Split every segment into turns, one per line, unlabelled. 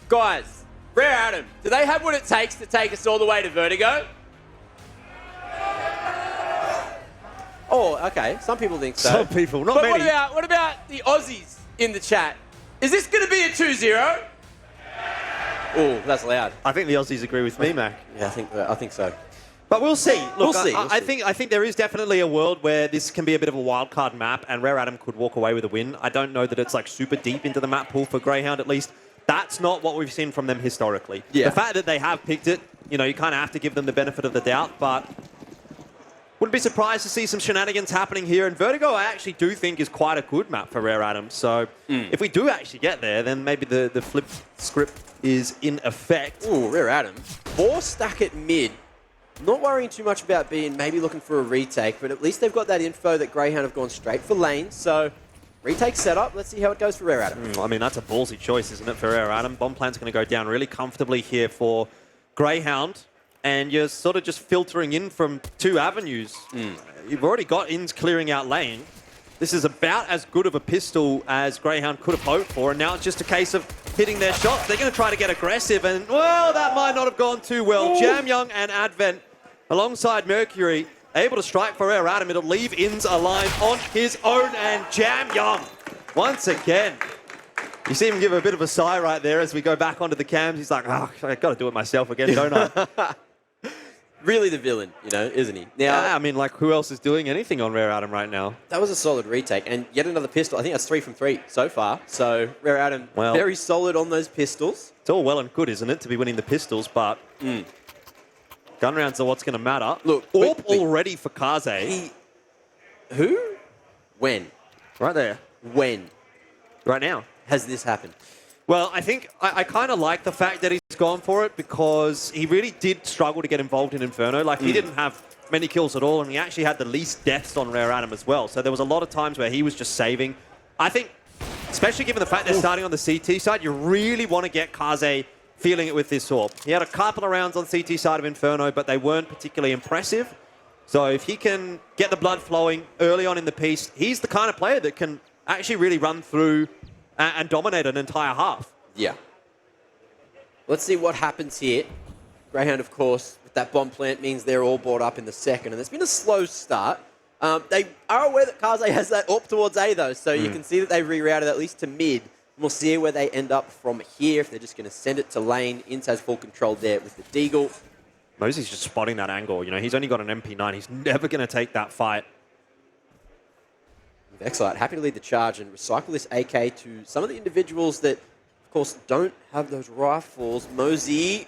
Guys, Rare Adam, do they have what it takes to take us all the way to Vertigo? Oh, okay. Some people think so.
Some people, not
but
many.
What about the Aussies in the chat? Is this going to be a 2-0? Oh, that's loud.
I think the Aussies agree with me, Mac.
Yeah, I think so.
But we'll see. Look,
We'll see.
I think there is definitely a world where this can be a bit of a wild card map, and Rare Adam could walk away with a win. I don't know that it's like super deep into the map pool for Grayhound, at least. That's not what we've seen from them historically.
Yeah.
The fact that they have picked it, you know, you kind of have to give them the benefit of the doubt, but wouldn't be surprised to see some shenanigans happening here. And Vertigo, I actually do think, is quite a good map for Rare Adam. So if we do actually get there, then maybe the flip script is in effect.
Ooh, Rare Adam. 4 stack at mid. Not worrying too much about being maybe looking for a retake, but at least they've got that info that Grayhound have gone straight for lane. So retake setup. Let's see how it goes for Rare Adam.
I mean, that's a ballsy choice, isn't it, for Rare Adam? Bomb plant's going to go down really comfortably here for Grayhound. And you're sort of just filtering in from 2 avenues. You've already got ins clearing out lane. This is about as good of a pistol as Grayhound could have hoped for, and now it's just a case of hitting their shots. They're going to try to get aggressive, and, well, that might not have gone too well. JamYoung and Advent, alongside Mercury, able to strike for Rare Adam. It'll leave ins aligned on his own, and JamYoung, once again. You see him give a bit of a sigh right there as we go back onto the cams. He's like, oh, I've got to do it myself again, don't I?
Really the villain, you know, isn't he? Now,
Yeah, I mean, like, who else is doing anything on Rare Adam right now?
that was a solid retake, and yet another pistol. I think that's 3 from 3 so far. So Rare Adam,
Well,
very solid on those pistols.
It's all well and good, isn't it, to be winning the pistols, but gun rounds are what's going to matter.
Look,
AWP
quickly.
already for Kaze.
Who? When?
Right there.
When
Right now.
has this happened?
Well, I think I kind of like the fact that he's gone for it because he really did struggle to get involved in Inferno. Like, he didn't have many kills at all, and he actually had the least deaths on Rare Adam as well. So there was a lot of times where he was just saving. I think, especially given the fact they're starting on the CT side, you really want to get Kaze feeling it with this AWP. He had a couple of rounds on CT side of Inferno, but they weren't particularly impressive. So if he can get the blood flowing early on in the piece, he's the kind of player that can actually really run through and dominate an entire half.
Yeah. Let's see what happens here. Grayhound, of course, with that bomb plant means they're all brought up in the second, and it's been a slow start. They are aware that Kaze has that AWP towards A, though, so you can see that they've rerouted at least to mid. And we'll see where they end up from here, if they're just going to send it to lane. Ince has full control there with the Deagle.
Mosey's just spotting that angle. You know, he's only got an MP9. He's never going to take that fight.
Vexite, happy to lead the charge and recycle this AK to some of the individuals that, of course, don't have those rifles. Mosey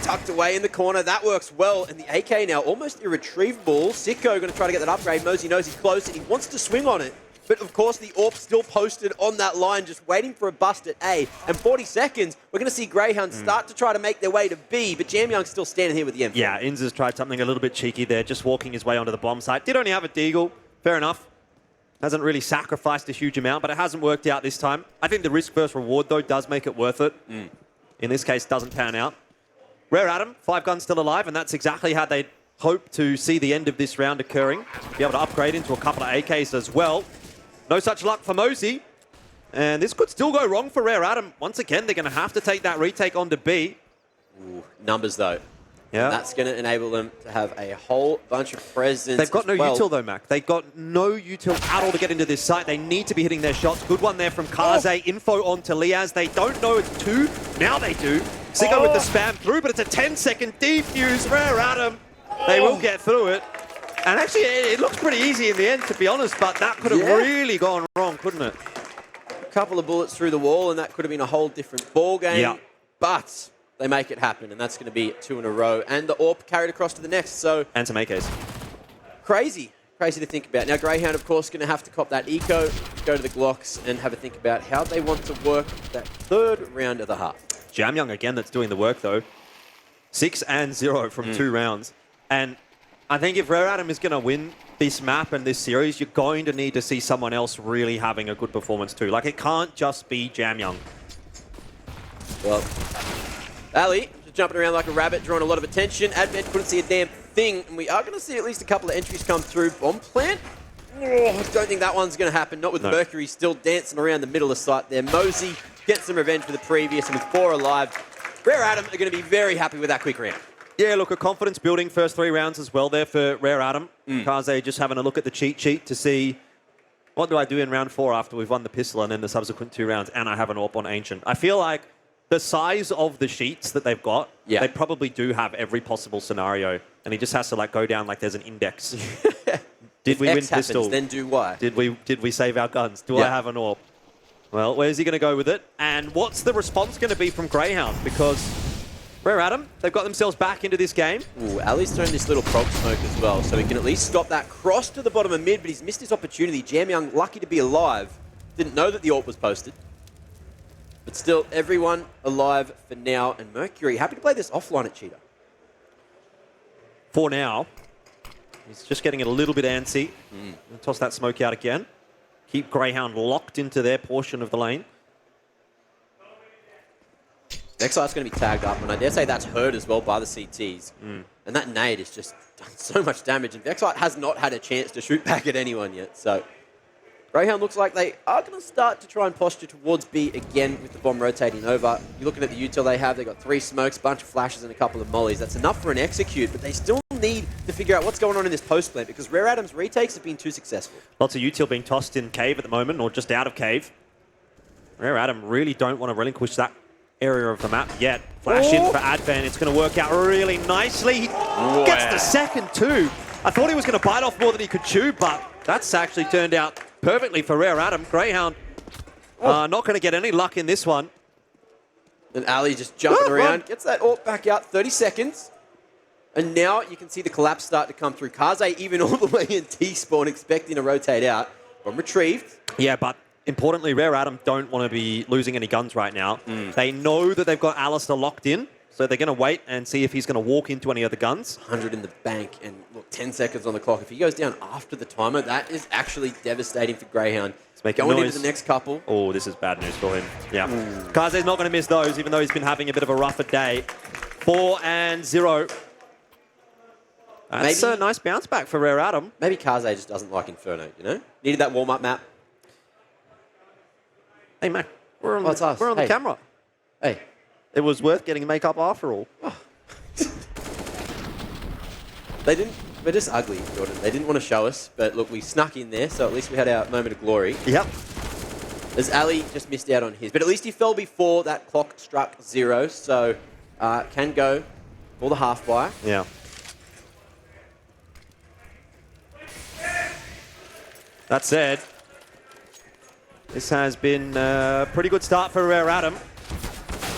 tucked away in the corner. That works well. And the AK now almost irretrievable. Sicko going to try to get that upgrade. Mosey knows he's close and he wants to swing on it. But, of course, the AWP still posted on that line, just waiting for a bust at A. And 40 seconds, we're going to see Grayhound start to try to make their way to B, but JamYoung's still standing here with the M4.
Yeah, Inz has tried something a little bit cheeky there, just walking his way onto the bomb site. Did only have a Deagle. Fair enough. Hasn't really sacrificed a huge amount, but it hasn't worked out this time. I think the risk versus reward, though, does make it worth it. In this case, doesn't pan out. Rare Adam, 5 guns still alive, and that's exactly how they hope to see the end of this round occurring. Be able to upgrade into a couple of AKs as well. No such luck for Mosey. And this could still go wrong for Rare Adam. Once again, they're going to have to take that retake onto B.
Ooh, numbers, though.
Yeah.
And that's going to enable them to have a whole bunch of presence.
They've got no
well.
util, though, Mac. They've got no util at all to get into this site. They need to be hitting their shots. Good one there from Kaze. Info on to Liaz. They don't know it's 2. Now they do. Sicko with the spam through, but it's a 10-second defuse. Rare Adam. They will get through it. And actually, it looks pretty easy in the end, to be honest, but that could have really gone wrong, couldn't it?
A couple of bullets through the wall, and that could have been a whole different ball game.
Yeah.
But they make it happen, and that's going to be 2 in a row. And the AWP carried across to the next, so
And some AKs.
crazy to think about. Now, Grayhound, of course, going to have to cop that eco, go to the Glocks, and have a think about how they want to work that third round of the half.
JamYoung again that's doing the work, though. 6 and 0 from 2 rounds. And I think if Rare Adam is going to win this map and this series, you're going to need to see someone else really having a good performance too. Like, it can't just be JamYoung.
Well, Ali, just jumping around like a rabbit, drawing a lot of attention. Advent couldn't see a damn thing, and we are going to see at least a couple of entries come through. Bomb plant? Oh, I don't think that one's going to happen, not with Mercury still dancing around the middle of the site there. Mosey get some revenge for the previous, and with 4 alive, Rare Adam are going to be very happy with that quick round.
Yeah, look, a confidence-building first 3 rounds as well there for Rare Adam. Kaze just having a look at the cheat sheet to see what do I do in round 4 after we've won the pistol and then the subsequent 2 rounds, and I have an AWP on Ancient. I feel like the size of the sheets that they've got, they probably do have every possible scenario, and he just has to like go down like there's an index. Did we win pistol?
Then do Y.
Did we save our guns? Do I have an AWP? Well, where's he going to go with it? And what's the response going to be from Grayhound? Because Rare Adam, they've got themselves back into this game.
Ooh, Ali's thrown this little prog smoke as well, so he can at least stop that cross to the bottom of mid, but he's missed his opportunity. JamYoung, lucky to be alive. Didn't know that the AWP was posted. But still, everyone alive for now, and Mercury happy to play this offline at Cheetah.
For now. He's just getting it a little bit antsy. Toss that smoke out again. Keep Grayhound locked into their portion of the lane.
Vexite's going to be tagged up, and I dare say that's heard as well by the CTs. And that nade has just done so much damage, and Vexite has not had a chance to shoot back at anyone yet. So Grayhound looks like they are going to start to try and posture towards B again with the bomb rotating over. You're looking at the util they have. They've got 3 smokes, a bunch of flashes, and a couple of mollies. That's enough for an execute, but they still need to figure out what's going on in this post plant because Rare Adam's retakes have been too successful.
Lots of util being tossed in cave at the moment, or just out of cave. Rare Adam really don't want to relinquish that area of the map yet. Flash in for Advan. It's going to work out really nicely. He gets the second too. I thought he was going to bite off more than he could chew, but that's actually turned out perfectly for Rare Adam. Grayhound not going to get any luck in this one.
And Ali just jumping around, gets that AWP back out, 30 seconds. And now you can see the collapse start to come through. Kaze even all the way in T-spawn, expecting to rotate out. Bomb retrieved.
Yeah, but importantly, Rare Adam don't want to be losing any guns right now. They know that they've got Alistair locked in, so they're going to wait and see if he's going to walk into any other guns.
100 in the bank, and look, 10 seconds on the clock. If he goes down after the timer, that is actually devastating for Grayhound. Going into the next couple.
Oh, this is bad news for him. Yeah. Kaze's not going to miss those, even though he's been having a bit of a rougher day. 4-0. That's a nice bounce back for Rare Adam.
Maybe Kaze just doesn't like Inferno, you know? Needed that warm-up map. Hey, Mac,
we're on the camera.
Hey.
It was worth getting makeup after all.
We're just ugly, Jordan. They didn't want to show us, but look, we snuck in there, so at least we had our moment of glory.
Yep.
As Ali just missed out on his, but at least he fell before that clock struck 0, so can go for the half buy.
Yeah. That said, this has been a pretty good start for Rare Adam.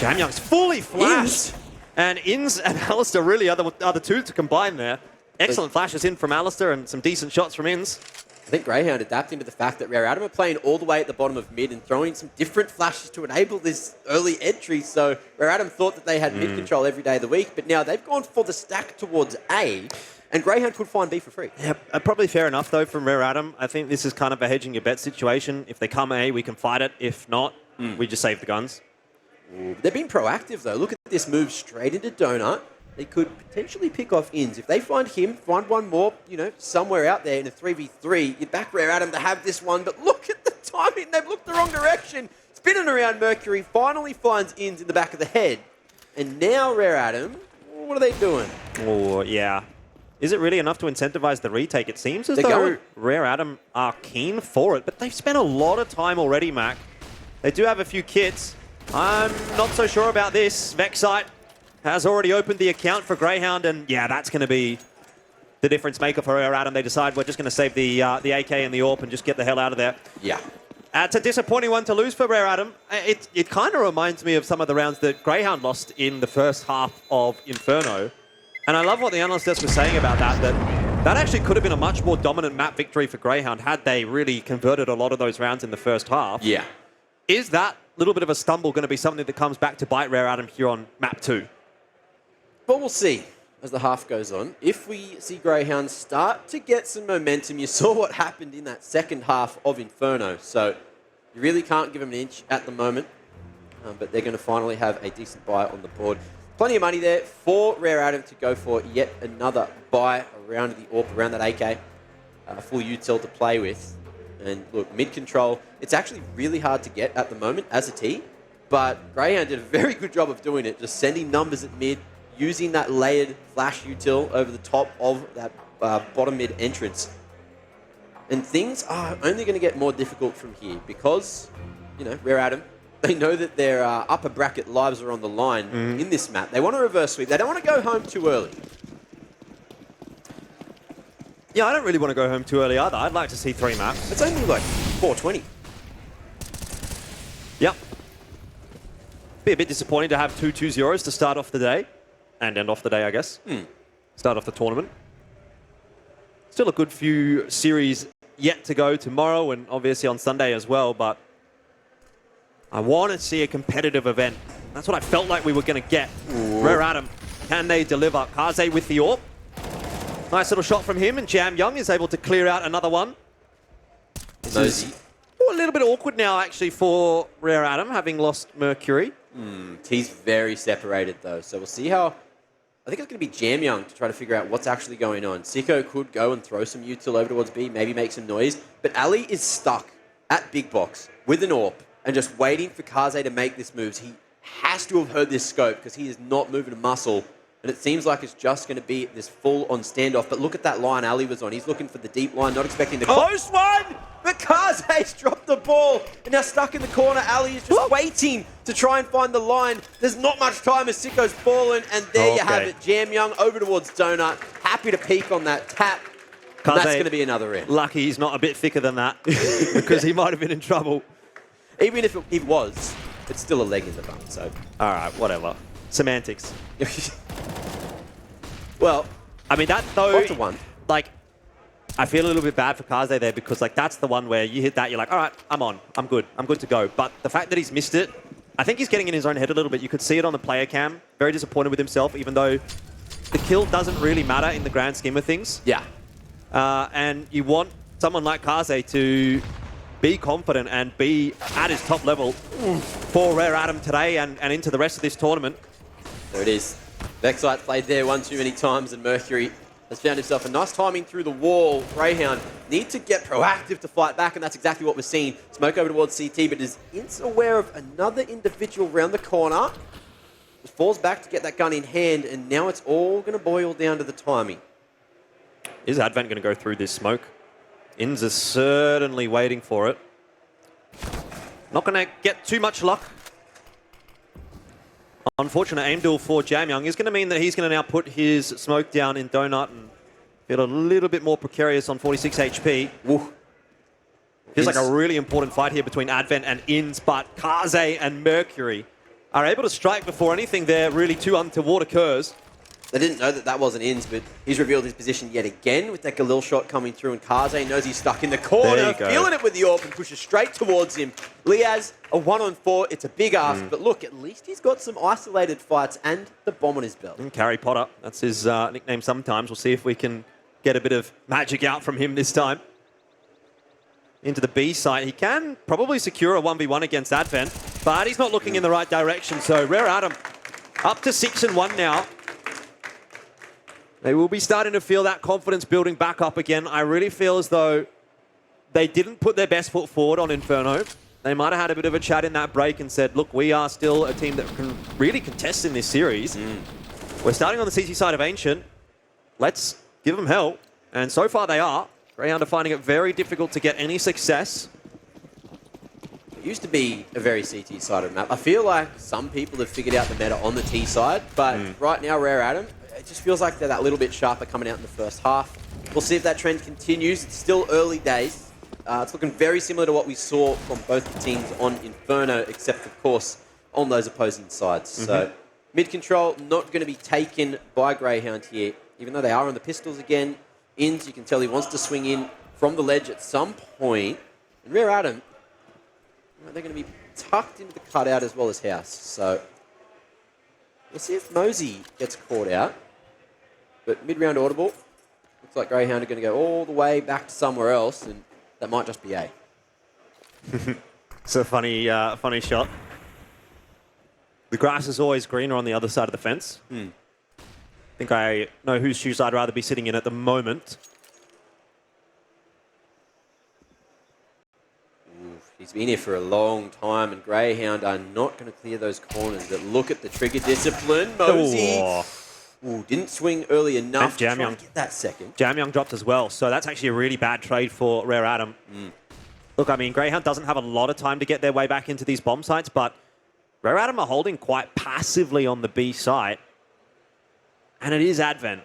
JamYoung's fully flashed. And Inns and Alistair really are the two to combine there. Excellent flashes in from Alistair and some decent shots from Inns.
I think Grayhound adapting to the fact that Rare Adam are playing all the way at the bottom of mid and throwing some different flashes to enable this early entry. So Rare Adam thought that they had mid control every day of the week, but now they've gone for the stack towards A, and Grayhound could find B for free.
Yeah, probably fair enough, though, from Rare Adam. I think this is kind of a hedging your bet situation. If they come A, we can fight it. If not, we just save the guns.
They've been proactive, though. Look at this move straight into Donut. They could potentially pick off Inns. If they find him, find one more, you know, somewhere out there in a 3v3, you'd back Rare Adam to have this one. But look at the timing. They've looked the wrong direction. Spinning around Mercury, finally finds Inns in the back of the head. And now Rare Adam, what are they doing?
Oh, yeah. Is it really enough to incentivize the retake? It seems as though Rare Adam are keen for it, but they've spent a lot of time already, Mac. They do have a few kits. I'm not so sure about this. Vexite has already opened the account for Grayhound, and yeah, that's going to be the difference maker for Rare Adam. They decide we're just going to save the AK and the AWP and just get the hell out of there.
Yeah.
It's a disappointing one to lose for Rare Adam. It kind of reminds me of some of the rounds that Grayhound lost in the first half of Inferno. And I love what the analyst desk was saying about that actually could have been a much more dominant map victory for Grayhound had they really converted a lot of those rounds in the first half.
Yeah.
Is that little bit of a stumble going to be something that comes back to bite Rare Adam here on map 2?
But we'll see as the half goes on. If we see Grayhound start to get some momentum, you saw what happened in that second half of Inferno. So you really can't give them an inch at the moment. But they're going to finally have a decent buy on the board. Plenty of money there for Rare Adam to go for yet another buy around the AWP, around that AK. Full util to play with. And look, mid-control, it's actually really hard to get at the moment as a T. But Grayhound did a very good job of doing it, just sending numbers at mid, using that layered flash util over the top of that bottom mid entrance. And things are only going to get more difficult from here because, you know, Rare Atom, they know that their upper bracket lives are on the line in this map. They want to reverse sweep. They don't want to go home too early.
Yeah, I don't really want to go home too early either. I'd like to see 3 maps.
It's only like 4:20.
Yep. Be a bit disappointing to have 2 2-0s to start off the day. And end off the day, I guess. Start off the tournament. Still a good few series yet to go tomorrow and obviously on Sunday as well, but I want to see a competitive event. That's what I felt like we were going to get. Rare Atom, can they deliver? Kaze with the AWP. Nice little shot from him, and JamYoung is able to clear out another one. This is a little bit awkward now, actually, for Rare Atom, having lost Mercury.
He's very separated, though, so we'll see how... I think it's going to be JamYoung to try to figure out what's actually going on. Sicko could go and throw some util over towards B, maybe make some noise, but Ali is stuck at Big Box with an AWP and just waiting for Kaze to make this move. He has to have heard this scope because he is not moving a muscle. And it seems like it's just going to be this full-on standoff. But look at that line Ali was on. He's looking for the deep line, not expecting the close one. But Kaze's dropped the ball. And now stuck in the corner. Ali is just waiting to try and find the line. There's not much time as Sicko's fallen. And there you have it. JamYoung over towards Donut. Happy to peek on that tap. And that's going to be another in.
Lucky he's not a bit thicker than that because he might have been in trouble.
Even if it was, it's still a leg in the bum. So,
all right, whatever. Semantics.
Well,
I mean, that though,
one.
like, I feel a little bit bad for Kaze there because, like, that's the one where you hit that, you're like, all right, I'm on. I'm good to go. But the fact that he's missed it, I think he's getting in his own head a little bit. You could see it on the player cam. Very disappointed with himself, even though the kill doesn't really matter in the grand scheme of things.
Yeah.
And you want someone like Kaze to be confident and be at his top level for Rare Atom today and into the rest of this tournament.
There it is. Vexite played there one too many times, and Mercury has found himself a nice timing through the wall. Grayhound need to get proactive to fight back, and that's exactly what we're seeing. Smoke over towards CT, but is aware of another individual round the corner. Just falls back to get that gun in hand, and now it's all going to boil down to the timing.
Is Advent going to go through this smoke? Inns is certainly waiting for it. Not going to get too much luck. Unfortunate aim duel for JamYoung is going to mean that he's going to now put his smoke down in Donut and feel a little bit more precarious on 46 HP.
Woo.
Feels like a really important fight here between Advent and Inns, but Kaze and Mercury are able to strike before anything there really too untoward occurs.
They didn't know that that wasn't Inns, but he's revealed his position yet again with that Galil shot coming through, and Kaze knows he's stuck in the corner, feeling it with the AWP and pushes straight towards him. Liaz, a 1-on-4, it's a big ask, but look, at least he's got some isolated fights and the bomb on his belt.
And Carry Potter, that's his nickname sometimes. We'll see if we can get a bit of magic out from him this time. Into the B site, he can probably secure a 1v1 against Advent, but he's not looking in the right direction, so Rare Atom up to 6-1 now. They will be starting to feel that confidence building back up again. I really feel as though they didn't put their best foot forward on Inferno. They might have had a bit of a chat in that break and said, look, we are still a team that can really contest in this series. We're starting on the CT side of Ancient. Let's give them hell. And so far they are. Grayhound are finding it very difficult to get any success.
It used to be a very CT-sided map. I feel like some people have figured out the meta on the T side, but right now, Rare Atom, it just feels like they're that little bit sharper coming out in the first half. We'll see if that trend continues. It's still early days. It's looking very similar to what we saw from both the teams on Inferno, except, of course, on those opposing sides. So, mid-control not going to be taken by Grayhound here, even though they are on the pistols again. Inns, you can tell he wants to swing in from the ledge at some point. And Rare Atom, they're going to be tucked into the cutout as well as House. So, we'll see if Mosey gets caught out. But mid-round audible, looks like Grayhound are going to go all the way back to somewhere else, and that might just be A.
It's a funny shot. The grass is always greener on the other side of the fence. I think I know whose shoes I'd rather be sitting in at the moment.
He's been here for a long time, and Grayhound are not going to clear those corners. But look at the trigger discipline. Mosey didn't swing early enough to try and get that second.
JamYoung dropped as well, so that's actually a really bad trade for Rare Adam. Look, I mean, Grayhound doesn't have a lot of time to get their way back into these bomb sites, but Rare Adam are holding quite passively on the B site, and it is Advent.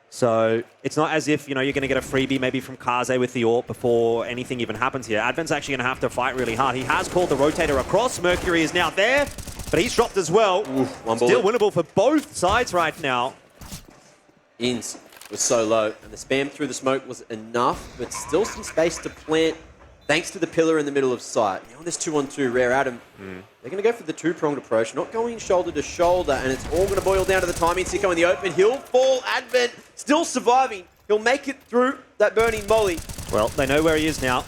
So it's not as if, you know, you're going to get a freebie maybe from Kaze with the AWP before anything even happens here. Advent's actually going to have to fight really hard. He has called the rotator across. Mercury is now there, but he's dropped as well. Still winnable for both sides right now.
Ins was so low, and the spam through the smoke was enough, but still some space to plant thanks to the pillar in the middle of sight. Now on this 2-on-2, Rare Adam, they're going to go for the two-pronged approach, not going shoulder to shoulder, and it's all going to boil down to the timing. Sicko in the open, he'll fall. Advent still surviving. He'll make it through that burning molly.
Well, they know where he is now.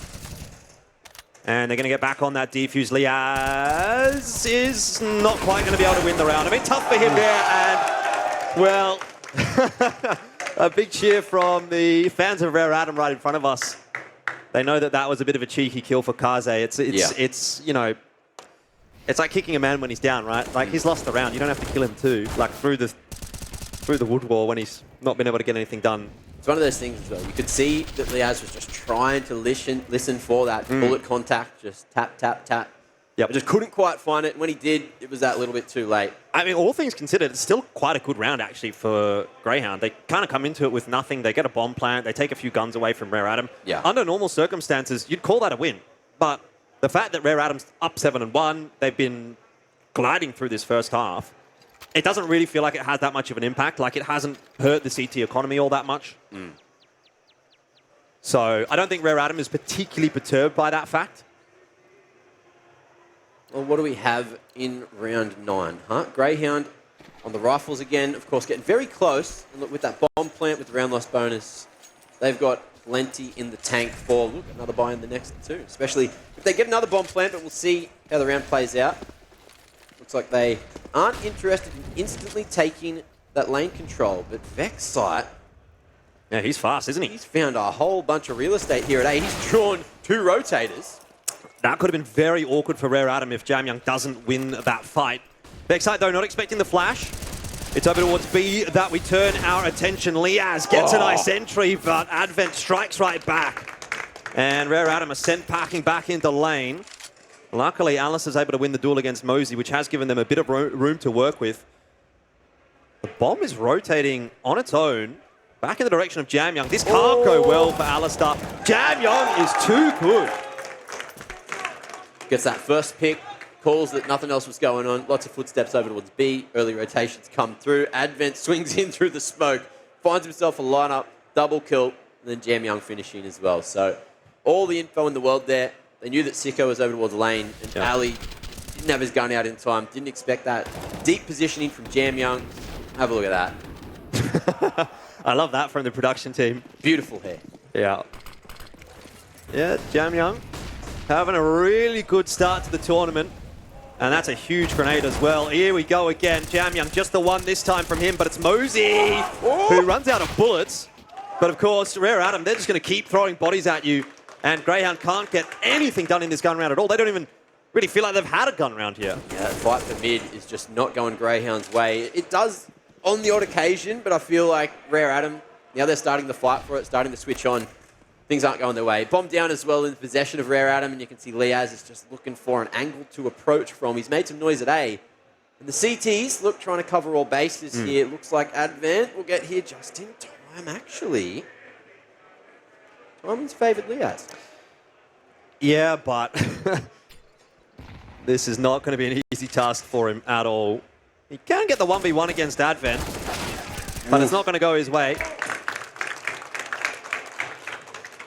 And they're going to get back on that defuse. Liaz is not quite going to be able to win the round. I mean, tough for him there, and, well, a big cheer from the fans of Rare Adam right in front of us. They know that that was a bit of a cheeky kill for Kaze. It's you know, it's like kicking a man when he's down, right? Like, he's lost the round. You don't have to kill him too. Like, through the wood wall when he's not been able to get anything done.
It's one of those things as well. You could see that Liaz was just trying to listen for that bullet contact, just tap, tap, tap.
Yep.
But just couldn't quite find it. When he did, it was that little bit too late.
I mean, all things considered, it's still quite a good round, actually, for Grayhound. They kind of come into it with nothing. They get a bomb plant. They take a few guns away from Rare Adam.
Yeah.
Under normal circumstances, you'd call that a win. But the fact that Rare Adam's up 7-1, they've been gliding through this first half, it doesn't really feel like it has that much of an impact. Like, it hasn't hurt the CT economy all that much. So I don't think Rare Adam is particularly perturbed by that fact.
Well, what do we have in round 9, huh? Grayhound on the rifles again, of course, getting very close. And look, with that bomb plant, with the round loss bonus, they've got plenty in the tank for, look, another buy in the next two. Especially if they get another bomb plant, but we'll see how the round plays out. Looks like they aren't interested in instantly taking that lane control, but Vex site,
Yeah, he's fast, isn't he?
he's found a whole bunch of real estate here at A. He's drawn 2 rotators.
That could have been very awkward for Rare Adam if JamYoung doesn't win that fight. Vexite, though, not expecting the flash. It's over towards B that we turn our attention. Liaz gets a nice entry, but Advent strikes right back. And Rare Adam are sent packing back into lane. Luckily, Alice is able to win the duel against Mosey, which has given them a bit of room to work with. The bomb is rotating on its own back in the direction of JamYoung. This can't go well for Alistair. JamYoung is too good.
Gets that first pick, calls that nothing else was going on. Lots of footsteps over towards B. Early rotations come through. Advent swings in through the smoke, finds himself a lineup, double kill, and then JamYoung finishing as well. So all the info in the world there. They knew that Sicko was over towards lane, and Ali didn't have his gun out in time. Didn't expect that deep positioning from JamYoung. Have a look at that.
I love that from the production team.
Beautiful hair.
Yeah. Yeah, JamYoung having a really good start to the tournament. And that's a huge grenade as well. Here we go again. JamYoung, just the one this time from him, but it's Mosey who runs out of bullets. But of course, Rare Adam, they're just going to keep throwing bodies at you. And Grayhound can't get anything done in this gun round at all. They don't even really feel like they've had a gun round here.
Yeah, that fight for mid is just not going Greyhound's way. It does on the odd occasion, but I feel like Rare Adam, now they're starting to fight for it, starting to switch on. Things aren't going their way. Bomb down as well in possession of Rare Adam, and you can see Liaz is just looking for an angle to approach from. He's made some noise at A. And the CTs, look, trying to cover all bases here. It looks like Advent will get here just in time, actually. Timing's favoured Liaz.
Yeah, but this is not going to be an easy task for him at all. He can get the 1v1 against Advent, but it's not going to go his way.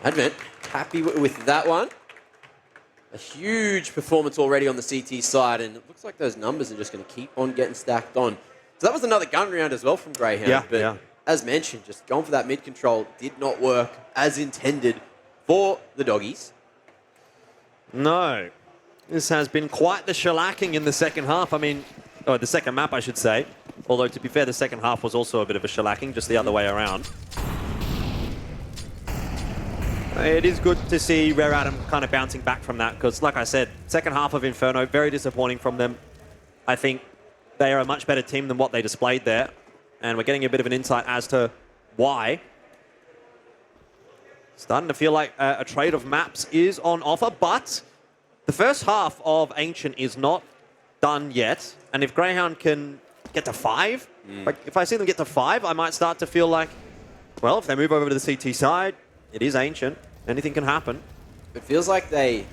Advent, happy with that one. A huge performance already on the CT side, and it looks like those numbers are just going to keep on getting stacked on. So that was another gun round as well from Grayhound. But as mentioned, just going for that mid control did not work as intended for the doggies.
No. This has been quite the shellacking in the second half. I mean, or the second map, I should say. Although, to be fair, the second half was also a bit of a shellacking, just the other way around. It is good to see Rare Atom kind of bouncing back from that because, like I said, second half of Inferno, very disappointing from them. I think they are a much better team than what they displayed there, and we're getting a bit of an insight as to why. Starting to feel like a trade of maps is on offer, but the first half of Ancient is not done yet, and if Grayhound can get to 5, like if I see them get to 5, I might start to feel like, well, if they move over to the CT side, it is Ancient. Anything can happen.
It feels like they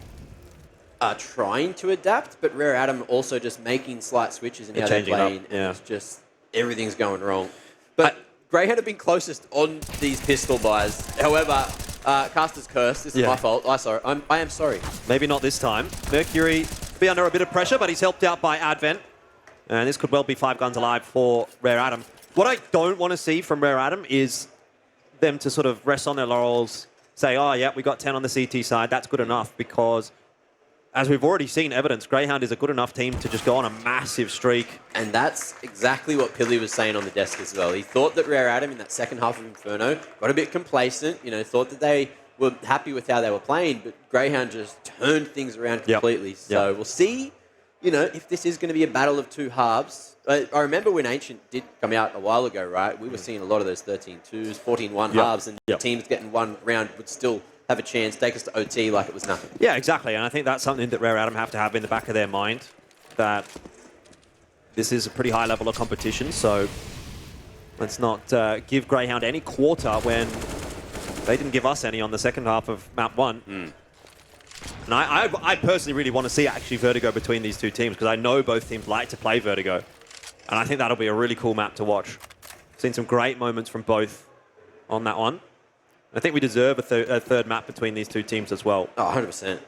are trying to adapt, but Rare Atom also just making slight switches in how they're playing.
Yeah.
It's just everything's going wrong. But Grayhound have been closest on these pistol buys. However, Caster's curse. This is my fault. I am sorry.
Maybe not this time. Mercury be under a bit of pressure, but he's helped out by Advent. And this could well be 5 guns alive for Rare Atom. What I don't want to see from Rare Atom is them to sort of rest on their laurels, say, oh, yeah, we got 10 on the CT side. That's good enough because, as we've already seen evidence, Grayhound is a good enough team to just go on a massive streak.
And that's exactly what Pilly was saying on the desk as well. He thought that Rare Atom in that second half of Inferno got a bit complacent, thought that they were happy with how they were playing, but Grayhound just turned things around completely. So we'll see, if this is going to be a battle of two halves. I remember when Ancient did come out a while ago, right? We were seeing a lot of those 13-2s, 14-1 halves, and teams getting one round would still have a chance, take us to OT like it was nothing.
Yeah, exactly. And I think that's something that Rare Atom have to have in the back of their mind, that this is a pretty high level of competition. So let's not give Grayhound any quarter when they didn't give us any on the second half of map 1. And I personally really want to see actually Vertigo between these two teams because I know both teams like to play Vertigo. And I think that'll be a really cool map to watch. Seen some great moments from both on that one. I think we deserve a third map between these two teams as well.
Oh, 100%.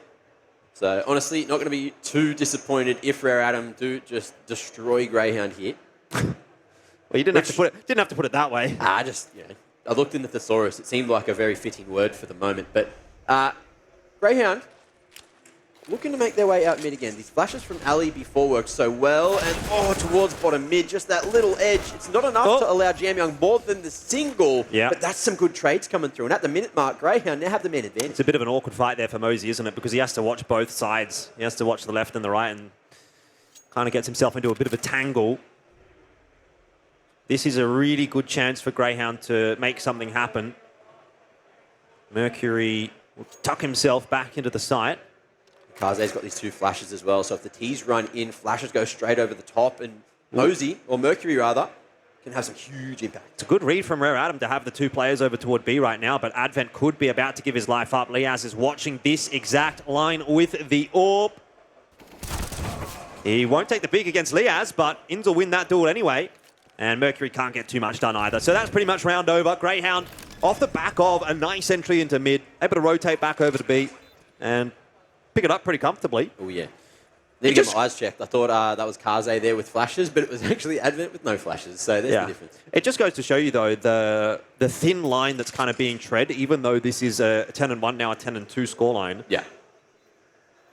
So, honestly, not going to be too disappointed if Rare Atom do just destroy Grayhound here.
Well, you didn't have to put it that way.
I looked in the thesaurus. It seemed like a very fitting word for the moment. But Grayhound looking to make their way out mid again. These flashes from Ali before worked so well. And, towards bottom mid, just that little edge. It's not enough to allow JamYoung more than the single.
Yeah.
But that's some good trades coming through. And at the minute mark, Grayhound now have the main advantage.
It's a bit of an awkward fight there for Mosey, isn't it? Because he has to watch both sides. He has to watch the left and the right and kind of gets himself into a bit of a tangle. This is a really good chance for Grayhound to make something happen. Mercury will tuck himself back into the site.
Kaze's got these 2 flashes as well, so if the T's run in, flashes go straight over the top, and Mosey, or Mercury rather, can have some huge impact.
It's a good read from Rare Atom to have the 2 players over toward B right now, but Advent could be about to give his life up. Liaz is watching this exact line with the AWP. He won't take the big against Liaz, but Inns will win that duel anyway, and Mercury can't get too much done either. So that's pretty much round over. Grayhound off the back of a nice entry into mid, able to rotate back over to B, and pick it up pretty comfortably.
Oh, yeah. Need to get my eyes checked. I thought that was Kaze there with flashes, but it was actually Advent with no flashes. So there's the difference.
It just goes to show you, though, the thin line that's kind of being tread, even though this is a 10-1, now a 10-2 scoreline.
Yeah.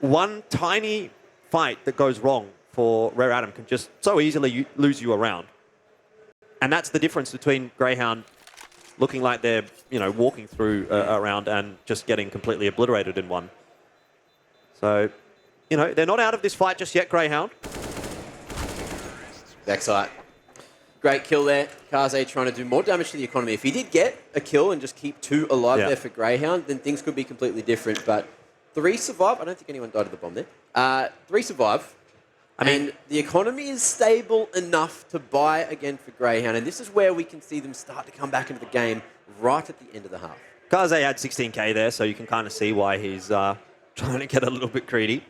One tiny fight that goes wrong for Rare Atom can just so easily lose you a round. And that's the difference between Grayhound looking like they're, walking through a round and just getting completely obliterated in one. So, they're not out of this fight just yet, Grayhound.
Backside. Great kill there. Kaze trying to do more damage to the economy. If he did get a kill and just keep 2 alive there for Grayhound, then things could be completely different. But 3 survive. I don't think anyone died of the bomb there. 3 survive. And the economy is stable enough to buy again for Grayhound. And this is where we can see them start to come back into the game right at the end of the half.
Kaze had 16k there, so you can kind of see why he's trying to get a little bit greedy.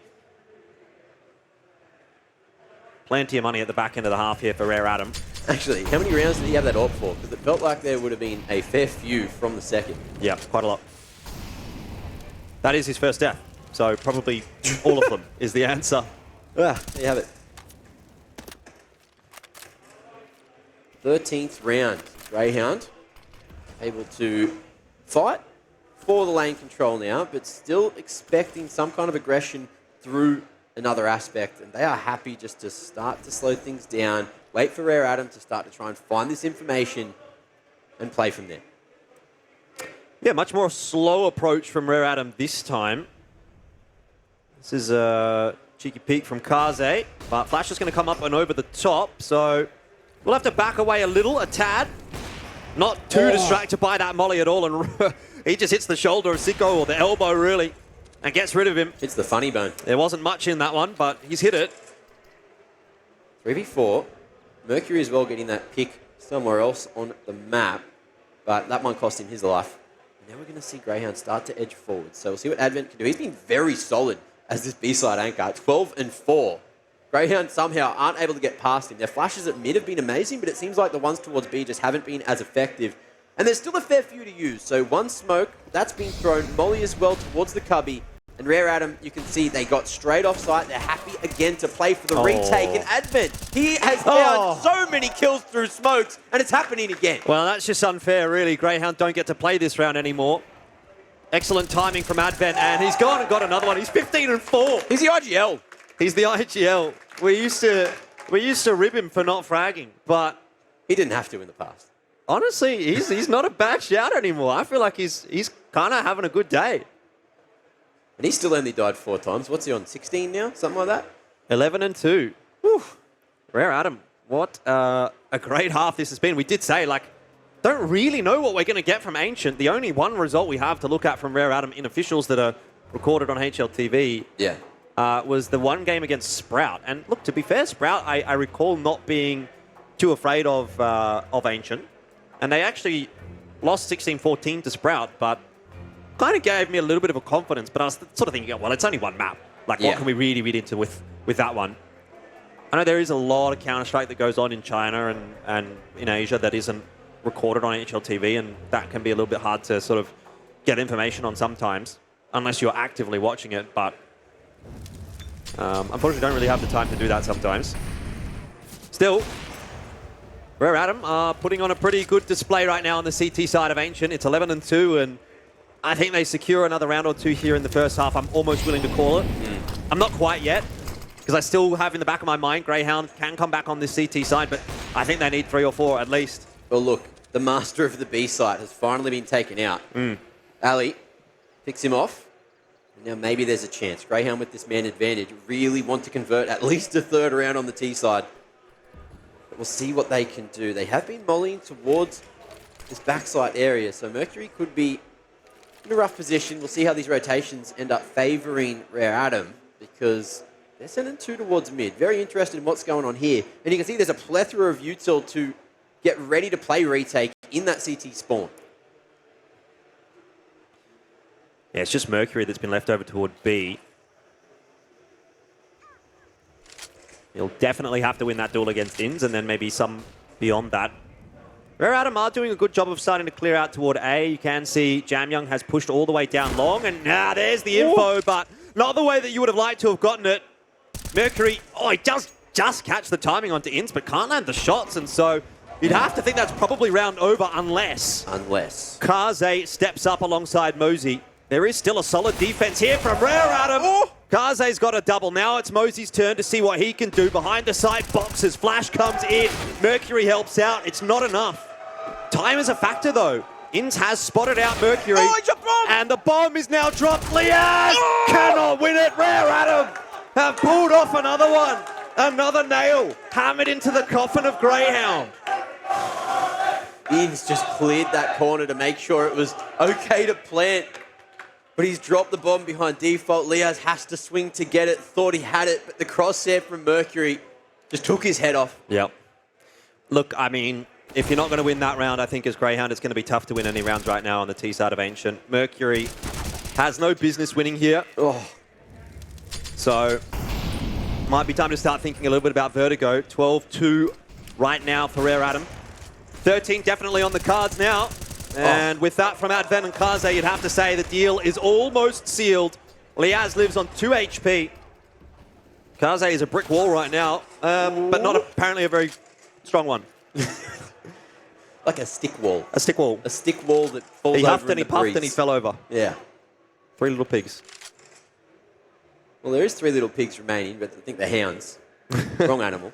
Plenty of money at the back end of the half here for Rare Atom.
Actually, how many rounds did he have that AWP for? Because it felt like there would have been a fair few from the second.
Yeah, quite a lot. That is his first death, so probably all of them is the answer.
There you have it. 13th round. Grayhound able to fight for the lane control now, but still expecting some kind of aggression through another aspect. And they are happy just to start to slow things down, wait for Rare Atom to start to try and find this information and play from there.
Yeah, much more slow approach from Rare Adam this time. This is a cheeky peek from Kaze, but Flash is going to come up and over the top, so we'll have to back away a tad. Not too distracted by that molly at all, and he just hits the shoulder of Sicko, or the elbow really, and gets rid of him.
It's the funny bone.
There wasn't much in that one, but he's hit it.
3v4. Mercury as well getting that pick somewhere else on the map, but that might cost him his life. Now we're going to see Grayhound start to edge forward. So we'll see what Advent can do. He's been very solid as this B-side anchor. 12-4. Grayhound somehow aren't able to get past him. Their flashes at mid have been amazing, but it seems like the ones towards B just haven't been as effective. And there's still a fair few to use. So one smoke, that's been thrown. Molly as well towards the cubby. And Rare Adam, you can see they got straight off site. They're happy again to play for the retake. And Advent, he has found so many kills through smokes, and it's happening again.
Well, that's just unfair, really. Grayhound don't get to play this round anymore. Excellent timing from Advent, and he's gone and got another one. He's 15-4.
He's the IGL.
He's the IGL. We used to rib him for not fragging, but
he didn't have to in the past.
Honestly, he's not a bad shout anymore. I feel like he's kind of having a good day.
And he still only died 4 times. What's he on, 16 now? Something like that?
11-2. Whew. Rare Adam, what a great half this has been. We did say, like, don't really know what we're going to get from Ancient. The only one result we have to look at from Rare Adam in officials that are recorded on HLTV was the one game against Sprout. And look, to be fair, Sprout, I recall not being too afraid of Ancient. And they actually lost 16-14 to Sprout, but kind of gave me a little bit of a confidence. But I was sort of thinking, well, it's only one map. Like, what can we really read into with that one? I know there is a lot of Counter-Strike that goes on in China and in Asia that isn't recorded on HLTV, and that can be a little bit hard to sort of get information on sometimes, unless you're actively watching it. But unfortunately, don't really have the time to do that sometimes. Still, Rare Adam are putting on a pretty good display right now on the CT side of Ancient. It's 11-2, and I think they secure another round or two here in the first half. I'm almost willing to call it. I'm not quite yet, because I still have in the back of my mind Grayhound can come back on this CT side, but I think they need 3 or 4 at least.
Well, look, the master of the B site has finally been taken out. Ali picks him off. And now maybe there's a chance. Grayhound with this man advantage really want to convert at least a 3rd round on the T side. But we'll see what they can do. They have been mollying towards this backside area, so Mercury could be in a rough position. We'll see how these rotations end up favouring Rare Adam, because they're sending 2 towards mid. Very interested in what's going on here. And you can see there's a plethora of util to get ready to play retake in that CT spawn.
Yeah, it's just Mercury that's been left over toward B. He'll definitely have to win that duel against Inns, and then maybe some beyond that. Rare Adam are doing a good job of starting to clear out toward A. You can see JamYoung has pushed all the way down long, and now there's the info, but not the way that you would have liked to have gotten it. Mercury, he does just catch the timing onto Inns, but can't land the shots, and so you'd have to think that's probably round over unless Kaze steps up alongside Mosey. There is still a solid defense here from Rare Adam. Kaze's got a double. Now it's Mosey's turn to see what he can do. Behind the side boxes, Flash comes in. Mercury helps out. It's not enough. Time is a factor, though. Inns has spotted out Mercury. And the bomb is now dropped. Liaz cannot win it. Rare Adam have pulled off another one. Another nail hammered into the coffin of Grayhound.
Inns just cleared that corner to make sure it was okay to plant. But he's dropped the bomb behind default. Liaz has to swing to get it. Thought he had it, but the crosshair from Mercury just took his head off.
Yep. Look, I mean, if you're not going to win that round, I think as Grayhound, it's going to be tough to win any rounds right now on the T side of Ancient. Mercury has no business winning here. So, might be time to start thinking a little bit about Vertigo. 12-2 right now for Rare Adam. 13 definitely on the cards now. And with that from Advent and Kaze, you'd have to say the deal is almost sealed. Liaz lives on 2 HP. Kaze is a brick wall right now, but not apparently a very strong one.
Like a stick wall.
A stick wall.
A stick wall that falls over.
He huffed and he puffed and he fell over.
Yeah.
3 little pigs.
Well, there is 3 little pigs remaining, but I think they're hounds. Wrong animal.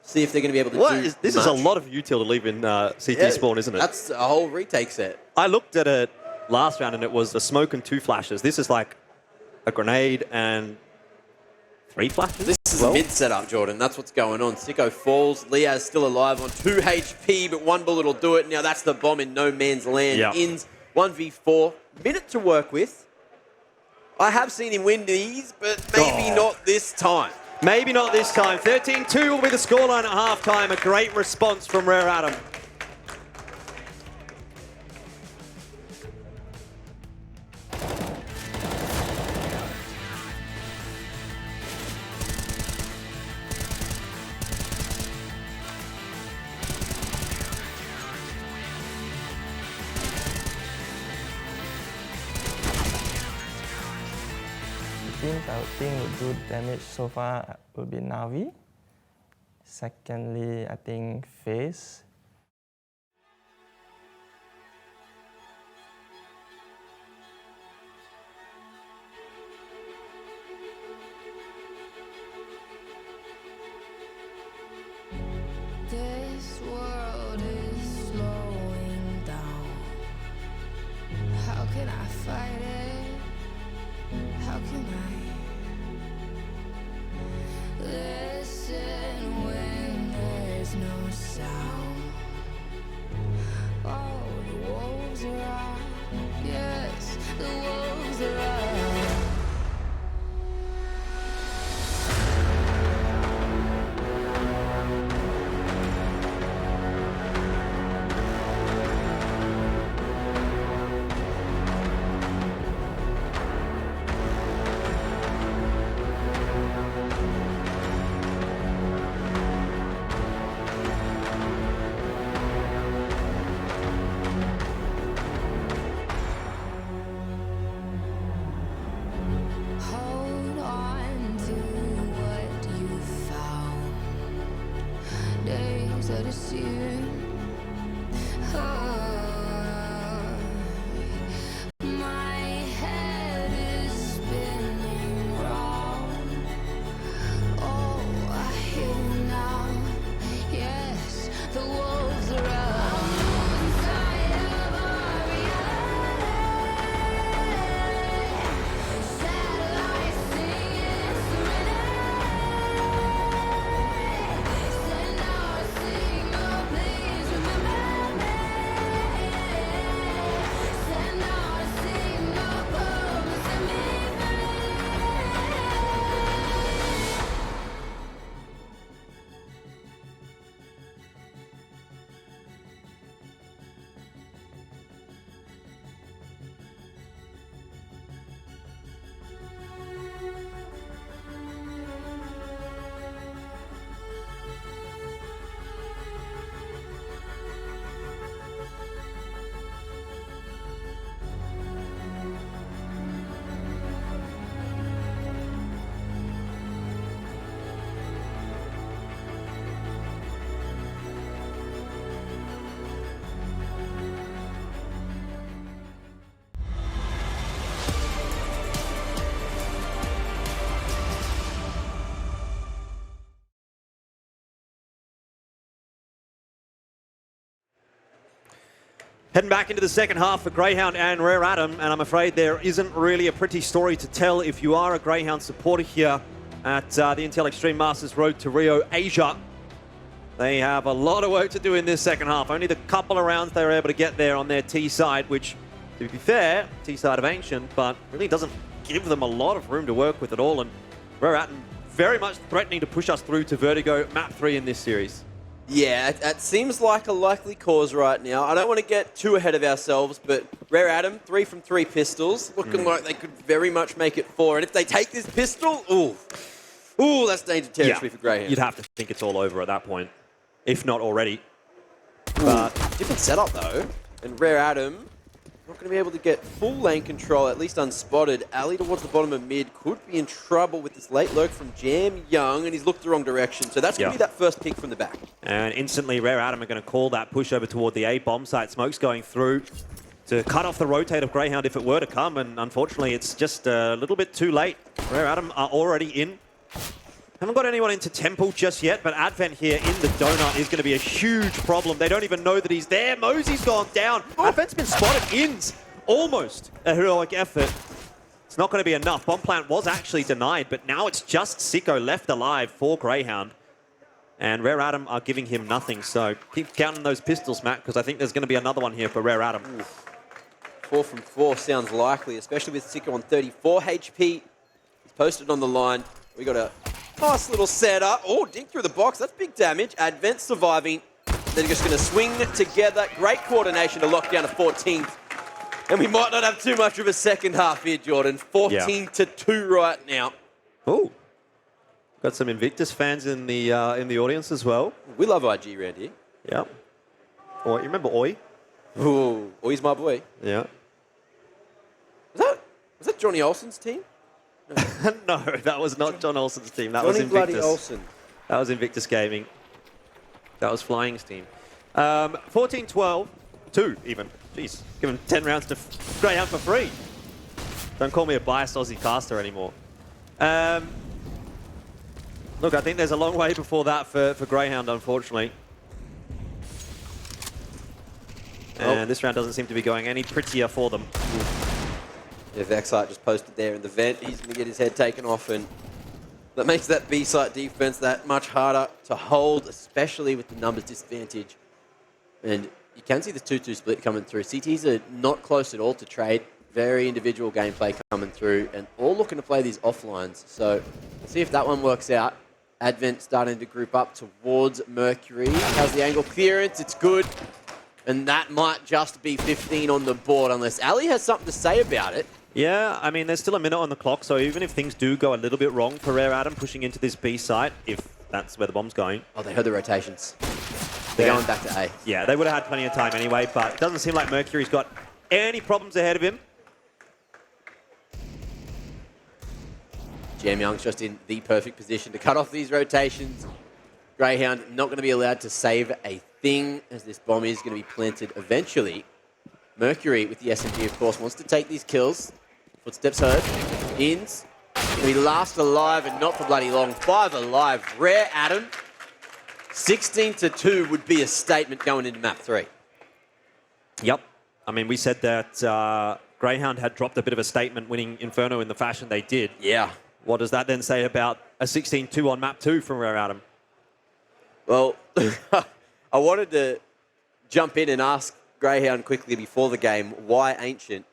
see if they're going to be able to do
This is a lot of util to leave in CT spawn, isn't it?
That's a whole retake set.
I looked at it last round and it was a smoke and 2 flashes. This is like a grenade and 3 flashes.
This is a mid setup, Jordan. That's what's going on. Sicko falls. Liaz still alive on 2 HP, but 1 bullet will do it. Now that's the bomb in no man's land.
Yep.
Ins 1v4. Minute to work with. I have seen him win these, but maybe not this time.
Maybe not this time. 13-2 will be the scoreline at halftime. A great response from Rare Adam.
I think would do damage so far would be Navi. Secondly, I think Phase.
This world is slowing down. How can I fight it? How can I listen when there's no sound? Oh, the wolves are out. Yes, the wolves are out. Hold on to what you found. Days that are searing. My head is spinning round. Oh, I hear now. Yes, the wolves are out. Inside of our reality. Satellites singing serenity. Send out a signal, please remember me. Send out a signal, come and set me free.
Heading back into the second half for Grayhound and Rare Adam, and I'm afraid there isn't really a pretty story to tell if you are a Grayhound supporter here at the Intel Extreme Masters Road to Rio, Asia. They have a lot of work to do in this second half. Only the couple of rounds they were able to get there on their T side, which, to be fair, T side of Ancient, but really doesn't give them a lot of room to work with at all. And Rare Adam very much threatening to push us through to Vertigo Map 3 in this series.
Yeah, it seems like a likely cause right now. I don't want to get too ahead of ourselves, but Rare Adam, 3 from 3 pistols, looking like they could very much make it 4. And if they take this pistol, ooh, that's danger territory for Grayhound.
You'd have to think it's all over at that point, if not already.
But different setup though, and Rare Adam not going to be able to get full lane control, at least unspotted. Ali towards the bottom of mid could be in trouble with this late lurk from JamYoung, and he's looked the wrong direction. So that's going to be that first pick from the back.
And instantly, Rare Adam are going to call that push over toward the A bomb site. Smoke's going through to cut off the rotate of Grayhound if it were to come, and unfortunately, it's just a little bit too late. Rare Adam are already in. Haven't got anyone into Temple just yet, but Advent here in the donut is going to be a huge problem. They don't even know that he's there. Mosey's gone down. Advent's been spotted. Ins almost a heroic effort. It's not going to be enough. Bomb plant was actually denied, but now it's just Sicko left alive for Grayhound. And Rare Adam are giving him nothing. So keep counting those pistols, Matt, because I think there's going to be another one here for Rare Adam.
4 from 4 sounds likely, especially with Sicko on 34 HP. He's posted on the line. We got a nice little setup. Oh, dink through the box. That's big damage. Advent surviving. They're just going to swing together. Great coordination to lock down a 14th. And we might not have too much of a second half here, Jordan. 14-2 right now.
Oh, got some Invictus fans in the audience as well.
We love IG around here.
Yeah. Or you remember Oi?
Ooh, Oi's my boy.
Yeah.
Was that Johnny Olsen's team?
No, that was not John Olsen's team. That
Johnny
was Invictus.
bloody Olsen.
That was Invictus Gaming. That was Flying's team. 14-12, 2 even. Jeez, give him 10 rounds to Grayhound for free. Don't call me a biased Aussie caster anymore. Look, I think there's a long way before that for Grayhound, unfortunately. And this round doesn't seem to be going any prettier for them.
Yeah, Vexite just posted there in the vent. He's going to get his head taken off, and that makes that B-site defense that much harder to hold, especially with the numbers disadvantage. And you can see the 2-2 split coming through. CTs are not close at all to trade. Very individual gameplay coming through, and all looking to play these offlines. So let's see if that one works out. Advent starting to group up towards Mercury. How's the angle clearance? It's good. And that might just be 15 on the board, unless Ali has something to say about it.
Yeah, I mean, there's still a minute on the clock, so even if things do go a little bit wrong for Rare Adam pushing into this B site, if that's where the bomb's going.
Oh, they heard the rotations. They're going back to A.
Yeah, they would have had plenty of time anyway, but it doesn't seem like Mercury's got any problems ahead of him.
JamYoung's just in the perfect position to cut off these rotations. Grayhound not going to be allowed to save a thing, as this bomb is going to be planted eventually. Mercury, with the SMG, of course, wants to take these kills. Footsteps heard. Ins. We last alive and not for bloody long. 5 alive. Rare Adam. 16-2 would be a statement going into map 3.
Yep. I mean, we said that Grayhound had dropped a bit of a statement winning Inferno in the fashion they did.
Yeah.
What does that then say about a 16-2 on map 2 from Rare Adam?
Well, I wanted to jump in and ask Grayhound quickly before the game, why Ancient?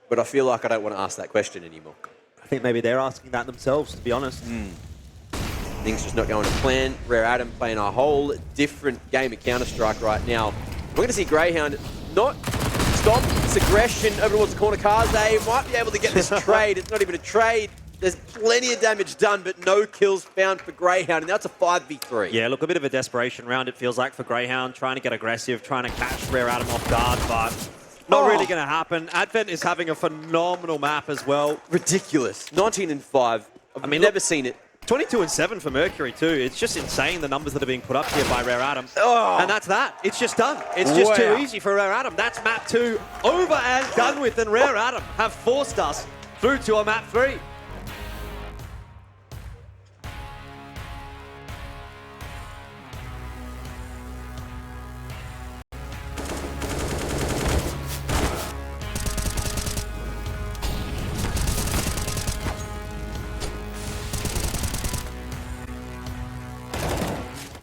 But I feel like I don't want to ask that question anymore.
I think maybe they're asking that themselves, to be honest.
Things just not going to plan. Rare Adam playing a whole different game of Counter-Strike right now. We're going to see Grayhound not stop its aggression over towards the corner cars. They might be able to get this trade. It's not even a trade. There's plenty of damage done, but no kills found for Grayhound, and that's a 5v3.
Yeah, look, a bit of a desperation round, it feels like, for Grayhound, trying to get aggressive, trying to catch Rare Adam off guard, but not really going to happen. Advent is having a phenomenal map as well.
Ridiculous. 19-5. I've never seen it.
22-7 for Mercury too. It's just insane, the numbers that are being put up here by Rare Adam.
Oh.
And that's that. It's just done. It's just too easy for Rare Adam. That's map 2 over and done with, and Rare Adam have forced us through to a map 3.